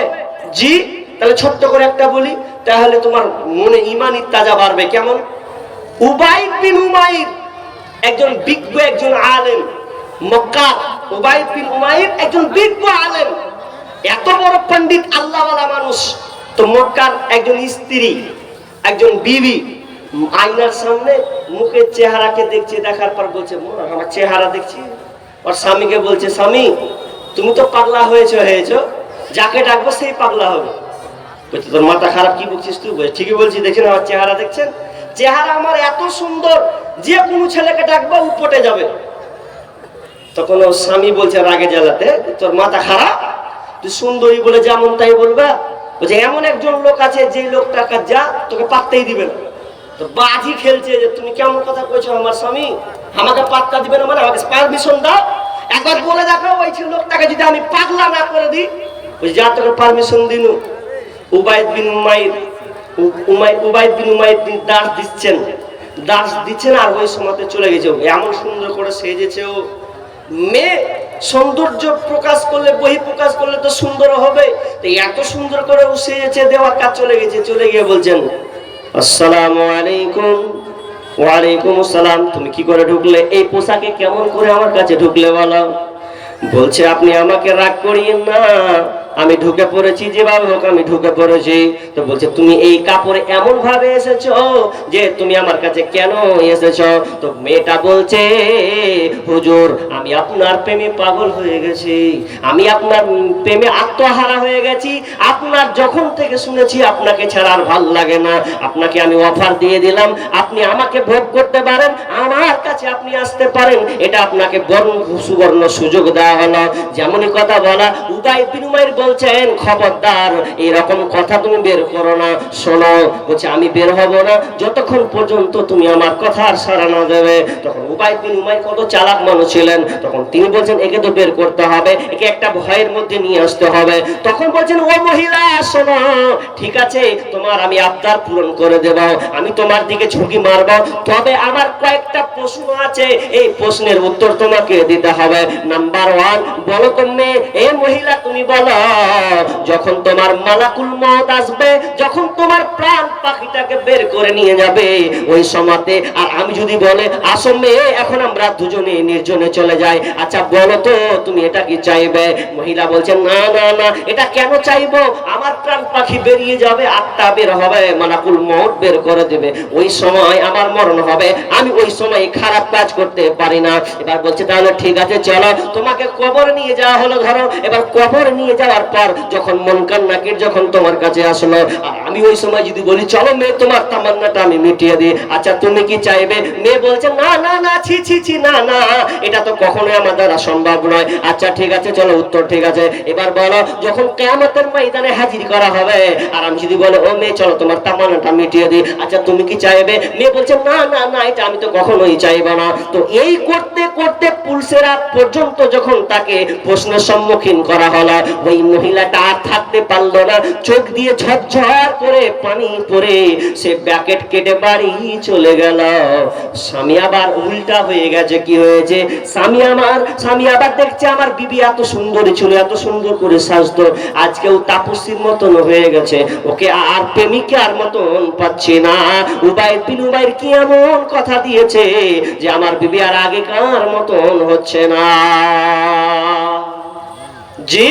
জি। তাহলে ছোট্ট করে একটা বলি, তাহলে তোমার মনে ঈমানের তাজা বাড়বে। কেমন? উবাইদ বিন উমাইর একজন বিজ্ঞ, একজন আলেম, মক্কা। উবাইদ বিন উমাইর একজন বিজ্ঞ আলেম, এত বড় পণ্ডিত, আল্লাহওয়ালা মানুষ। তো মক্কার একজন স্ত্রী, একজন বিবি আয়নার সামনে মুখের চেহারাকে দেখছে, দেখার পর বলছে আমার চেহারা দেখছি। ওর স্বামীকে বলছে স্বামী তুমি তো পাগলা হয়েছো, যাকে ডাকবো সেই পাগলা হবে। বলছে তোর মাথা খারাপ, কি বলছিস তুই? বলছে ঠিকই বলছি, দেখছেন আমার চেহারা, দেখছেন চেহারা আমার এত সুন্দর, যে কোনো ছেলেকে ডাকবো ও পটে যাবে। তখন ওর স্বামী বলছে রাগে জ্বালাতে, তোর মাথা খারাপ, তুই সুন্দরী বলে যেমন তাই বলবা? বলছে এমন একজন লোক আছে, যে লোকটাকে যা তোকে পাত্তাই দিবে না। তো বাজি খেলছে যে তুমি কেমন কথা কইছো, আমার স্বামী আমাকে পাত্তা দিবে না, মানে আমাকে পারমিশন দাও, একবার বলে দেখো ওই লোকটাকে যদি আমি পাগলা না করে দিই। ওই যা তোকে পারমিশন দিনু। উবাইদ বিন উমাইর দাস দিচ্ছেন, দাস দিচ্ছেন আর ওই সময়তে চলে গেছে। এমন সুন্দর করে সেজেছে ও। মেয়ে সৌন্দর্য প্রকাশ করলে, বহি প্রকাশ করলে তো সুন্দর হবে, তো এত সুন্দর করে ও সেজেছে, দেওয়ার কাজ চলে গেছে। চলে গিয়ে বলছেন আসসালামু আলাইকুম। ওয়ালাইকুম আসসালাম। তুমি কি করে ঢুকলে? এই পোশাকে কেমন করে আমার কাছে ঢুকলে বলো? বলছে আপনি আমাকে রাগ করিয়েন না, আমি ঢুকে পড়েছি, যেভাবে হোক আমি ঢুকে পড়েছি। তো বলছে তুমি এই কাপড়ে এমন ভাবে এসেছো যে তুমি আমার কাছে কেন এসেছো? তো মেয়েটা বলছে হুজুর আমি আপনার প্রেমে পাগল হয়ে গেছি, আমি আপনার প্রেমে আত্মহারা হয়ে গেছি। আপনার যখন থেকে শুনেছি আপনাকে ছাড়া আর ভাল লাগে না, আপনাকে আমি অফার দিয়ে দিলাম, আপনি আমাকে ভোগ করতে পারেন, আমার কাছে আপনি আসতে পারেন, এটা আপনাকে সুবর্ণ সুযোগ দেওয়া হলো। যেমনই কথা বলা, উবাই বিন উমাইর বলছেন খবরদার এরকম কথা তুমি বের করো না। শোনো, বলছে আমি বের হব না যতক্ষণ পর্যন্ত তুমি আমার কথার সাড়া না দেবে। তখন উবাই বিন উমাইর কত চালাক মানুষ ছিলেন, তখন তিনি বলছেন একে তো বের করতে হবে, একে একটা ভয়ের মধ্যে নিয়ে আসতে হবে। তখন বলছেন ও মহিলা শোনো, ঠিক আছে তোমার আমি আবদার পূরণ করে দেব, আমি তোমার দিকে ঝুঁকি মারব, তবে আমার কয়েকটা প্রশ্ন আছে, এই প্রশ্নের উত্তর তোমাকে দিতে হবে। নাম্বার 1, বলো তুমি এ মহিলা তুমি বলো, যখন তোমার মালাকুল মউত আসবে, যখন তোমার প্রাণ পাখিটাকে বের করে নিয়ে যাবে ওই সময়তে, আর আমি যদি বলে আসো মেয়ে এখন আমরা দুজনে নির্জনে চলে যাই, আচ্ছা বলো তো তুমি এটা কি চাইবে? মহিলা বলছেন না না না, এটা কেন চাইবো? আমার প্রাণ পাখি বেরিয়ে যাবে, আত্মা বের হবে, মালাকুল মউত বের করে দেবে, ওই সময় আমার মরণ হবে, আমি ওই সময় খারাপ কাজ করতে পারি না। এবার বলছে তাহলে ঠিক আছে চলো, তোমাকে কবর নিয়ে যাওয়া হলো। ধরো এবার কবর নিয়ে যাওয়ার পর যখন মুনকার নাকির যখন তোমার কাছে আসলো, আর আমি ওই সময় যদি বলি চলো মেয়ে তোমার তামান্নাটা আমি মিটিয়ে দিই, আচ্ছা তুমি কি চাইবে? মেয়ে বলছে না না না, ছি ছি ছি, না না, এটা তো কখনোই আমার দ্বারা সম্ভব নয়। আচ্ছা ঠিক আছে চলো, উত্তর ঠিক আছে। এবার বলো যখন কিয়ামতের ময়দানে হাজির করা হবে, আর আমি যদি বলে ও মেয়ে চলো তোমার তামান্নাটা মিটিয়ে দিই, আচ্ছা তুমি কি চাইবে? মেয়ে বলছে না না না, এটা আমি তো কখনোই চাইবো না। তো এই করতে করতে পুলসেরা পর্যন্ত যখন তাকে প্রশ্নের সম্মুখীন করা হলো, ওই মহিলাটা আর থাকতে পারলো না, চোখ দিয়ে ঝরঝর করে পানি পড়ে সে ব্যাকেট কেটে বাড়ি চলে গেল। স্বামী আবার উল্টা হয়ে গেছে। কি হয়েছে? স্বামী আবার দেখছে আমার বিবি এত সুন্দরী ছিল, এত সুন্দর করে সাজতো, আজকেও তাপসীর মতন হয়ে গেছে, ওকে আর প্রেমিকার মতন পাচ্ছি না। উবাই বিন উমাইর কি এমন কথা দিয়েছে যে আমার বিবি আর আগেকার মতন হচ্ছে না। জি,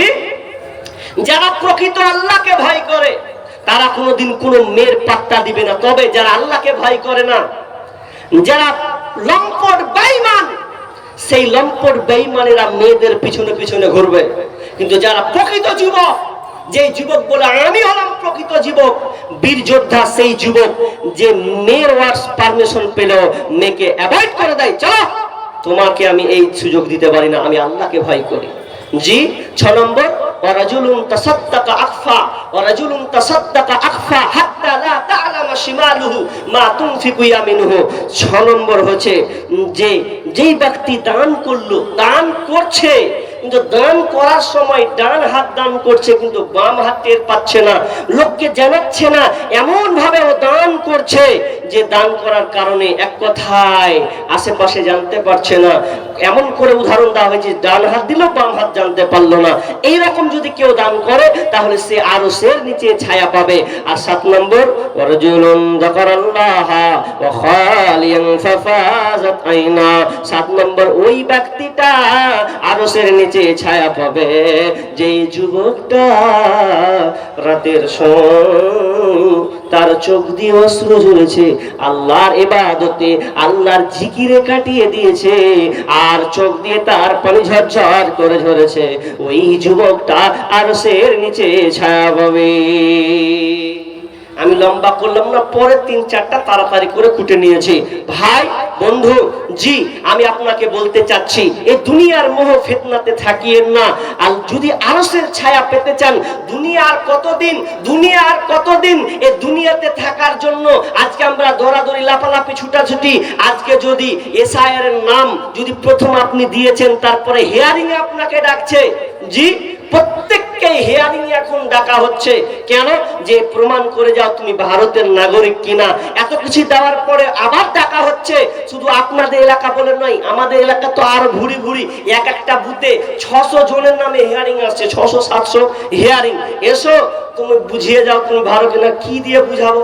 যারা প্রকৃত আল্লাহকে ভয় করে তারা কোনোদিন কোনো মেয়ের পাত্তা দিবে না। তবে যারা আল্লাহকে ভয় করে না, যারা লম্পট বেঈমান, সেই লম্পট বেঈমানেরা মেয়েদের পিছনে পিছনে ঘুরবে। কিন্তু যারা প্রকৃত যুবক, যে যুবক বলে আমি হলাম প্রকৃত যুবক, বীর যোদ্ধা, সেই যুবক যে মেয়ের ওয়ার্স পারমিশন পেল মেয়েকে অ্যাভয়েড করে দেয়, চলো তোমাকে আমি এই সুযোগ দিতে পারি না, আমি আল্লাহকে ভয় করি। জি, 6 নম্বর, ওয়ারাজুলুন তাসাদ্দাকা আখফা, ওয়ারাজুলুন তাসাদ্দাকা আখফা হাত্তা লা তা'লামা শিমালুহু মা তুনফিকু ইয়ামিনুহু। 6 নম্বর হচ্ছে যে যেই ব্যক্তি দান করলো, দান করছে কিন্তু দান করার সময় ডান হাত দান করছে কিন্তু বাম হাত টের পাচ্ছে না, লোককে জানাচ্ছে না, এমন ভাবে ও দান করছে যে দান করার কারণে এক কথায় আশেপাশে জানতে পারছে না। এমন করে উদাহরণ দেওয়া হয়েছে, ডান হাত দিল বাম হাত জানতে পারলো না। এইরকম যদি কেউ দান করে তাহলে সে আরশের নিচে ছায়া পাবে। আর 7 নম্বর, ওয়ারাজুলুন যাকারাল্লাহা ওয়া খালিয়ান ফাফাজাত আইনা। 7 নম্বর, ওই ব্যক্তিটা আরশের নিচে ছায়া পাবে যেই যুবকটা রাতের সময় তার চোখ দিয়ে অশ্রু ঝরেছে, আল্লাহর ইবাদতে আল্লাহর জিকিরে কাটিয়ে দিয়েছে, আর চোখ দিয়ে তার পানি ঝরঝর করে ঝরেছে, ওই যুবকটা আরশের নিচে ছায়া পাবে। আমি লম্বা করলাম না, পরে 3-4টা তাড়াতাড়ি করে কুটে নিয়েছি। ভাই বন্ধু, জি আমি আপনাকে বলতে চাচ্ছি, এই দুনিয়ার মোহ ফিতনাতে থাকিয়েন না। আর যদি আরশের ছায়া পেতে চান, দুনিয়ার কতদিন এই দুনিয়াতে থাকার জন্য আজকে আমরা দৌড়াদৌড়ি, লাফালাফি, ছুটাছুটি। আজকে যদি এসআইআর এর নাম যদি প্রথম আপনি দিয়েছেন, তারপরে হিয়ারিং এ আপনাকে ডাকছে, জি প্রত্যেকটা প্রত্যেককে হিয়ারিং এখন ডাকা হচ্ছে। কেন? যে প্রমাণ করে যাও তুমি ভারতের নাগরিক কিনা। এত কিছু দেওয়ার পরে আবার ডাকা হচ্ছে। শুধু আপনাদের এলাকা বলে নয়, আমাদের এলাকা তো আরো ভুরি ভুরি, এক একটা বুথে 600 জনের নামে হিয়ারিং আসছে, 600-700 হিয়ারিং। এসো তুমি বুঝিয়ে যাও তুমি ভারত না। কি দিয়ে বুঝাবো?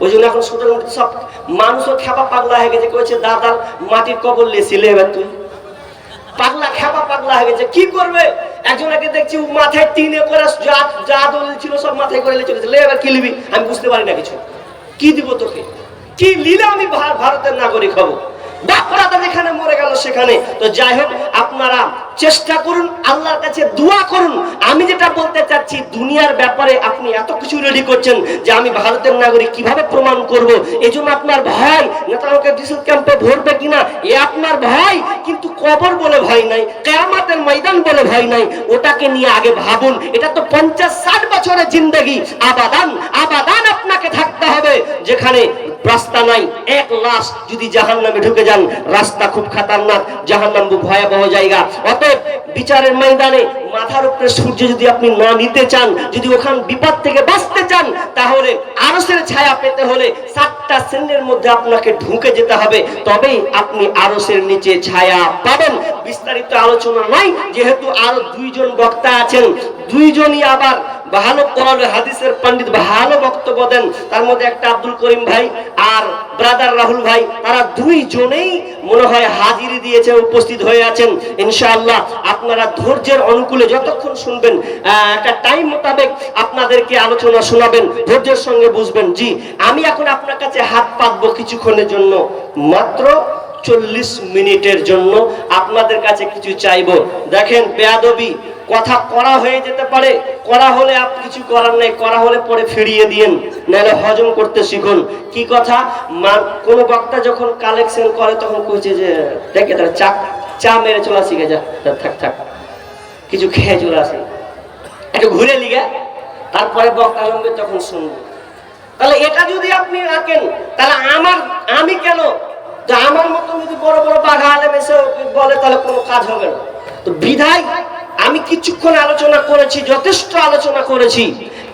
ওই জন্য এখন সুতরাং সব মানুষও খেপা পাগলা হয়ে গেছে। কয়েছে দাদার মাটির কবর লেছিলে, এবার তুই পাগলা খেপা পাগলা হয়ে গেছে। কি করবে? একজনকে দেখছি মাথায় টিনে করে যা দলিল ছিল সব মাথায় করে চলেছে। লে এবার কি লিবি? আমি বুঝতে পারি না কিছু। কি দিব তোকে? কি লিলে আমি ভারতের নাগরিক হব? বাপরা তো যেখানে মরে গেল সেখানে। তো যাই হোক, আপনারা চেষ্টা করুন, আল্লাহর কাছে দোয়া করুন। আমি যেটা বলতে চাচ্ছি, দুনিয়ার ব্যাপারে আপনি এত কিছু রেডি করছেন যে আমি ভারতের নাগরিক কিভাবে প্রমাণ করব। এই জন্য আপনার ভয়, নেতাকে ডিসেল ক্যাম্পে ভরবে কিনা এ আপনার ভয়। কিন্তু কবর বলে ভয় নাই, কিয়ামতের ময়দান বলে ভয় নাই। ওটাকে নিয়ে আগে ভাবুন। এটা তো 50-60 বছরের জিন্দেগি, আবাদান আবাদান আপনাকে থাকতে হবে, যেখানে রাস্তা নাই। এক লাশ যদি জাহান্নামে ঢুকে যান, রাস্তা খুব খাতারনাক, জাহান্নাম খুব ভয়াবহ জায়গা। অতএব বিচারের ময়দানে মাথার উপরে সূর্য যদি আপনি না নিতে চান, যদি ওখান বিপদ থেকে বাঁচতে চান, তাহলে আরশের ছায়া পেতে হলে 7টা শ্রেণীর মধ্যে আপনাকে ঢুকে যেতে হবে, তবেই আপনি আরশের নিচে ছায়া পাবেন। বিস্তারিত আলোচনা নাই, যেহেতু আরো 2 জন বক্তা আছেন, 2 জনই আবার ভালো কোরআন হাদিসের পণ্ডিত, ভালো বক্তব্য দেন। তার মধ্যে একটা আব্দুল করিম ভাই আর ব্রাদার রাহুল ভাই, তারা 2 জনেই মনে হয় হাজিরি দিয়েছে, উপস্থিত হয়ে আছেন। ইনশাআল্লাহ আপনারা ধৈর্যের অনুকূলে যতক্ষণ শুনবেন, একটা টাইম মোতাবেক আপনাদেরকে আলোচনা শোনাবেন, ধৈর্যের সঙ্গে বুঝবেন। জি, আমি এখন আপনার কাছে হাত পাতবো কিছুক্ষণের জন্য, মাত্র 40 মিনিটের জন্য আপনাদের কাছে কিছু চাইবো। দেখেন, বেয়াদবি কথা করা হয়ে যেতে পারে, করা হলে আপনি কিছু করার নাই, করা হলে পরে ফিরিয়ে দিয়েন, নাহলে হজম করতে শিখুন। কি কথা? কোন বক্তা যখন কালেকশন করে তখন কইছে যে দেখে তার চা মেরে চলে আসি, যা থাক থাক, কিছু খেয়ে চলে আসি, একটু ঘুরে লিগে তারপরে বক্তা লম্বে তখন শুনবো। তাহলে এটা যদি আপনি রাখেন, তাহলে আমি কেন, আমার মতো যদি বড় বড় বাঘা আলেম এসে বলে, তাহলে কোনো কাজ হবে না। তো বিধায় আমি কিছুক্ষণ আলোচনা করেছি, যথেষ্ট আলোচনা করেছি,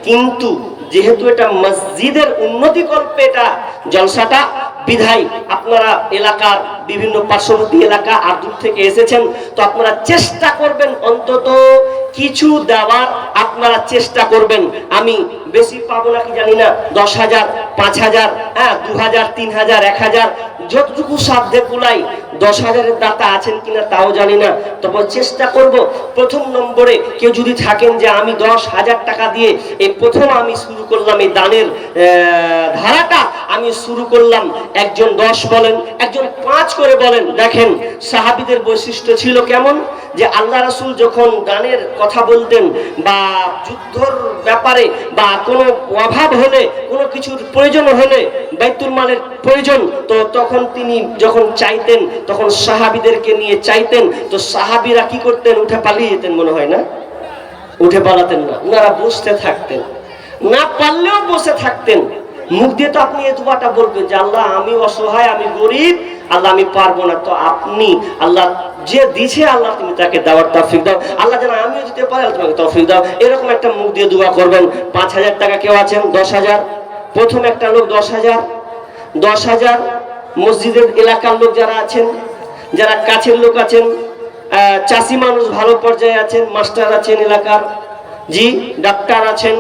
কিন্তু যেহেতু এটা মসজিদের উন্নতি কল্পে এটা জলসাটা, বিধায় আপনারা এলাকার বিভিন্ন পার্শ্ববর্তী এলাকা আর দূর থেকে এসেছেন, তো আপনারা চেষ্টা করবেন অন্তত কিছু দেওয়ার, আপনারা চেষ্টা করবেন। আমি বেশি পাবো নাকি জানি না, 10,000, 5,000, 2,000, 3,000, 1,000, যতটুকু সাধ্যে কুলাই। 10,000-এর দাতা আছেন কিনা তাও জানি না, তবে চেষ্টা করব। প্রথম নম্বরে কেউ যদি থাকেন যে আমি 10,000 টাকা দিয়ে এই প্রথম আমি শুরু করলাম, এই দানের ধারাটা আমি শুরু করলাম, একজন 10 বলেন, একজন 5 করে বলেন। দেখেন সাহাবীদের বৈশিষ্ট্য ছিল কেমন, যে আল্লাহ রাসূল যখন দানের কথা বলতেন, বা যুদ্ধর ব্যাপারে, বা কোনো অভাব হলে, কোনো কিছুর প্রয়োজন হলে, বাইতুল মালের প্রয়োজন, তো তখন তিনি যখন চাইতেন, তখন সাহাবীদেরকে নিয়ে চাইতেন। তো সাহাবীরা কি করতেন? উঠে পালিয়ে যেতেন, মনে হয় না? উঠে পালাতেন না, ওনারা বসতে থাকতেন, না পারলেও বসে থাকতেন। মুখ দিয়ে তো আপনি এই দুয়াটা বলবেন যে আল্লাহ আমি অসহায়, আমি গরিব, আল্লাহ আমি পারবো না। তো আপনি আল্লাহ যে দিছে, আল্লাহ তুমি তাকে দেওয়ার তৌফিক দাও, আল্লাহ যেন আমিও দিতে পারি, আল্লাহ তোমাকে তৌফিক দাও, এরকম একটা মুখ দিয়ে দোয়া করবেন। 5,000 টাকা কেউ আছেন? 10,000, প্রথম একটা লোক 10,000, 10,000। মসজিদের এলাকার লোক যারা আছেন, যারা কাছের লোক আছেন, চাষি মানুষ ভালো পর্যায়ে আছেন, মাস্টার আছেন এলাকার, জি ডাক্তার আছেন,